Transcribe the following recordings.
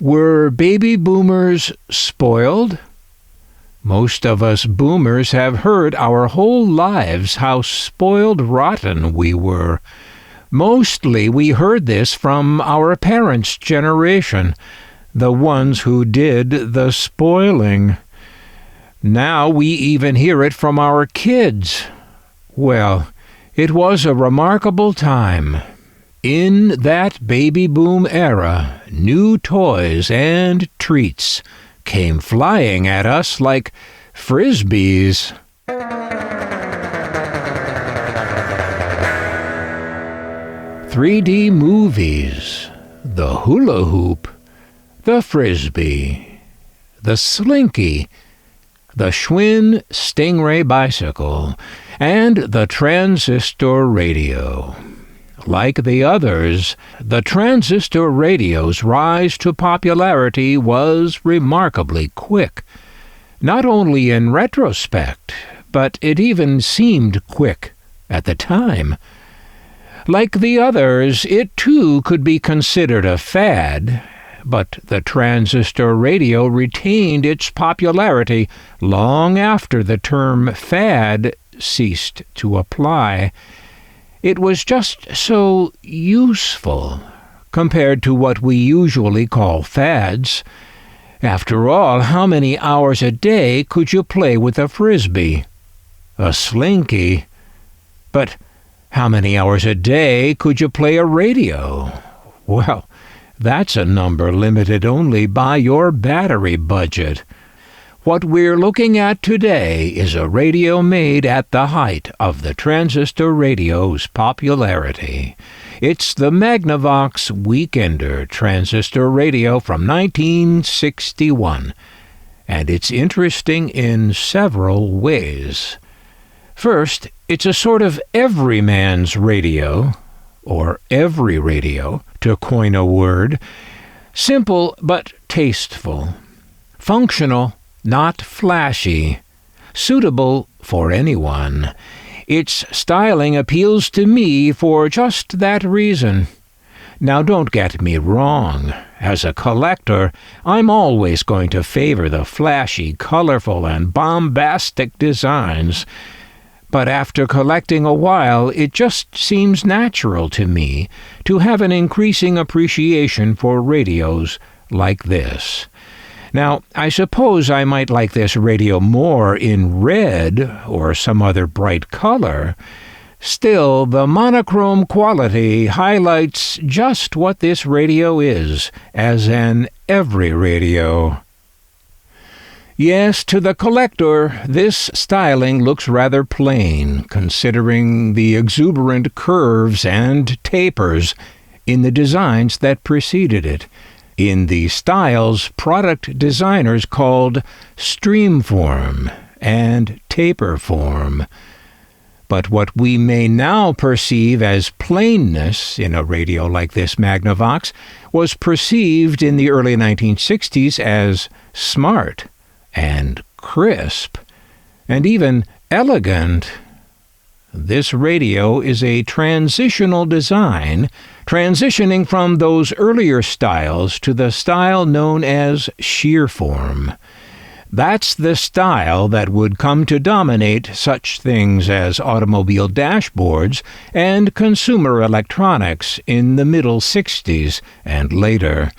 Were baby boomers spoiled? Most of us boomers have heard our whole lives how spoiled rotten we were. Mostly we heard this from our parents' generation, the ones who did the spoiling. Now we even hear it from our kids. Well, it was a remarkable time. In that baby boom era, new toys and treats came flying at us like Frisbees. 3D movies, the Hula Hoop, the Frisbee, the Slinky, the Schwinn Stingray bicycle, and the Transistor Radio. Like the others, the Transistor Radio's rise to popularity was remarkably quick. Not only in retrospect, but it even seemed quick at the time. Like the others, it too could be considered a fad, but the Transistor Radio retained its popularity long after the term fad ceased to apply. It was just so useful compared to what we usually call fads. After all, how many hours a day could you play with a Frisbee? A Slinky? But how many hours a day could you play a radio? Well, that's a number limited only by your battery budget. What we're looking at today is a radio made at the height of the Transistor Radio's popularity. It's the Magnavox Weekender Transistor Radio from 1961, and it's interesting in several ways. First, it's a sort of everyman's radio, or every radio, to coin a word. Simple but tasteful. Functional, not flashy. Suitable for anyone. Its styling appeals to me for just that reason. Now don't get me wrong. As a collector, I'm always going to favor the flashy, colorful, and bombastic designs. But after collecting a while, it just seems natural to me to have an increasing appreciation for radios like this. Now, I suppose I might like this radio more in red or some other bright color. Still, the monochrome quality highlights just what this radio is, as an every radio. Yes, to the collector, this styling looks rather plain, considering the exuberant curves and tapers in the designs that preceded it, in the styles product designers called streamform and taperform. But what we may now perceive as plainness in a radio like this Magnavox was perceived in the early 1960s as smart and crisp, and even elegant. This radio is a transitional design, transitioning from those earlier styles to the style known as Sheerform. That's the style that would come to dominate such things as automobile dashboards and consumer electronics in the middle 60s and later.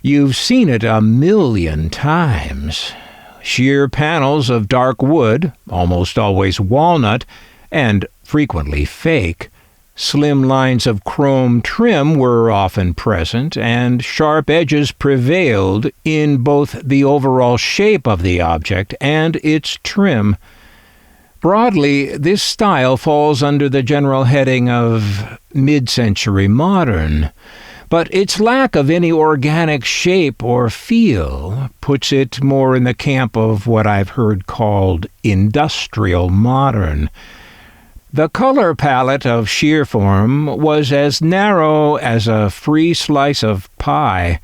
You've seen it a million times. Sheer panels of dark wood, almost always walnut, and frequently fake. Slim lines of chrome trim were often present, and sharp edges prevailed in both the overall shape of the object and its trim. Broadly, this style falls under the general heading of mid-century modern, but its lack of any organic shape or feel puts it more in the camp of what I've heard called industrial modern. The color palette of Sheerform was as narrow as a free slice of pie,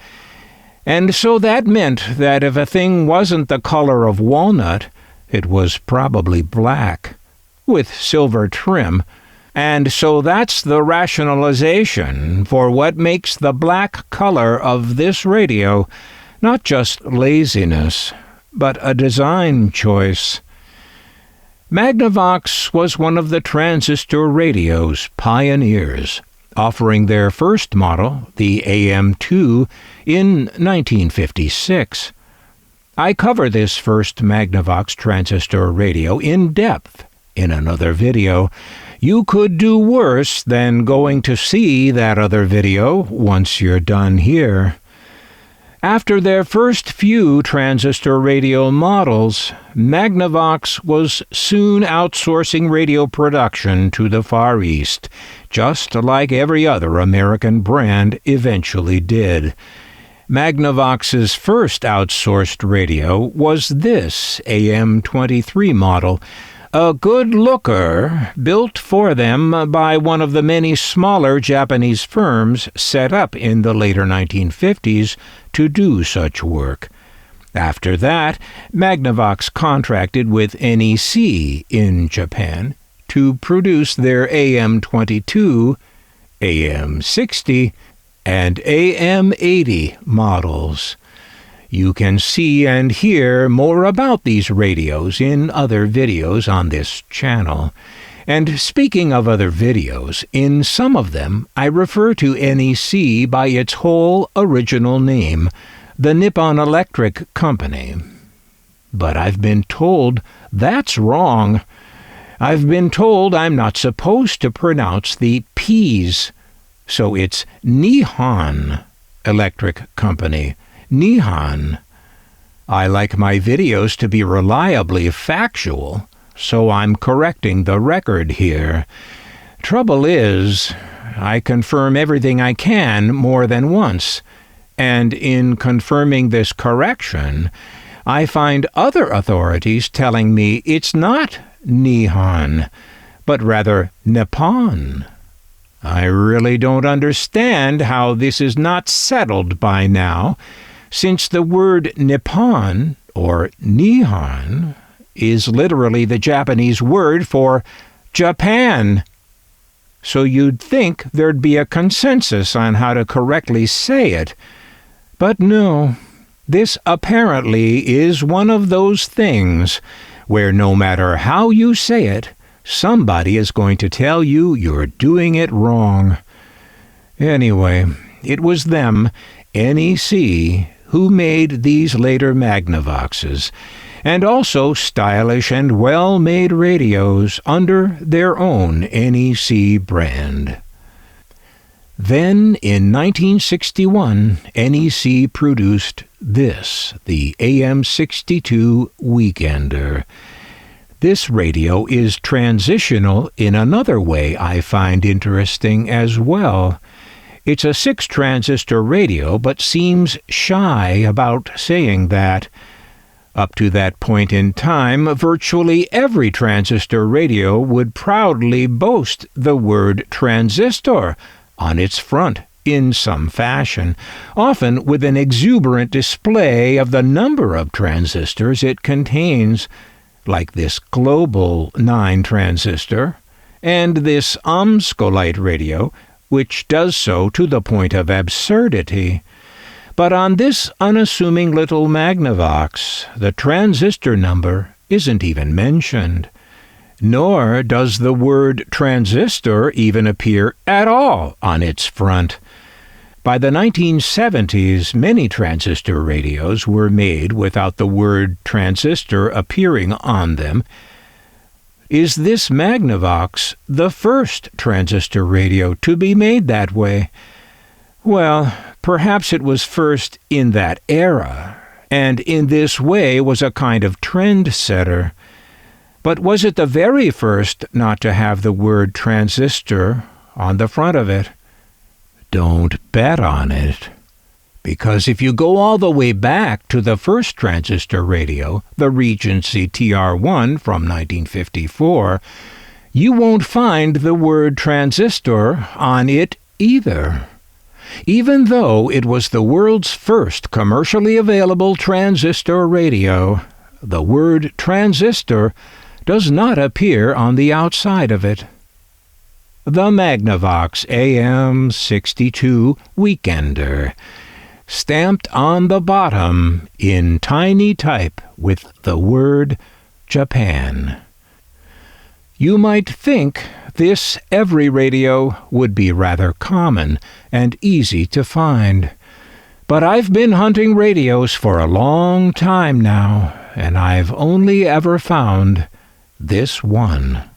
and so that meant that if a thing wasn't the color of walnut, it was probably black, with silver trim, And so that's the rationalization for what makes the black color of this radio not just laziness, but a design choice. Magnavox was one of the transistor radio's pioneers, offering their first model, the AM2, in 1956. I cover this first Magnavox transistor radio in depth in another video. You could do worse than going to see that other video once you're done here. After their first few transistor radio models, Magnavox was soon outsourcing radio production to the Far East, just like every other American brand eventually did. Magnavox's first outsourced radio was this AM23 model, a good looker built for them by one of the many smaller Japanese firms set up in the later 1950s to do such work. After that, Magnavox contracted with NEC in Japan to produce their AM22, AM60, and AM80 models. You can see and hear more about these radios in other videos on this channel. And speaking of other videos, in some of them I refer to NEC by its whole original name, the Nippon Electric Company. But I've been told that's wrong. I've been told I'm not supposed to pronounce the P's, so it's Nihon Electric Company. Nihon. I like my videos to be reliably factual, so I'm correcting the record here. Trouble is, I confirm everything I can more than once, and in confirming this correction, I find other authorities telling me it's not Nihon, but rather Nippon. I really don't understand how this is not settled by now, since the word Nippon, or Nihon, is literally the Japanese word for Japan. So you'd think there'd be a consensus on how to correctly say it. But no, this apparently is one of those things where no matter how you say it, somebody is going to tell you you're doing it wrong. Anyway, it was them, NEC, who made these later Magnavoxes, and also stylish and well-made radios under their own NEC brand. Then, in 1961, NEC produced this, the AM62 Weekender. This radio is transitional in another way I find interesting as well. It's a 6-transistor radio, but seems shy about saying that. Up to that point in time, virtually every transistor radio would proudly boast the word transistor on its front in some fashion, often with an exuberant display of the number of transistors it contains, like this global 9-transistor, and this Omskolite radio, which does so to the point of absurdity. But on this unassuming little Magnavox, the transistor number isn't even mentioned, nor does the word transistor even appear at all on its front. By the 1970s, many transistor radios were made without the word transistor appearing on them. Is this Magnavox the first transistor radio to be made that way? Well, perhaps it was first in that era, and in this way was a kind of trendsetter. But was it the very first not to have the word transistor on the front of it? Don't bet on it. Because if you go all the way back to the first transistor radio, the Regency TR1 from 1954, you won't find the word transistor on it either. Even though it was the world's first commercially available transistor radio, the word transistor does not appear on the outside of it. the Magnavox AM62 Weekender, stamped on the bottom in tiny type with the word Japan. You might think this every radio would be rather common and easy to find. But I've been hunting radios for a long time now, and I've only ever found this one.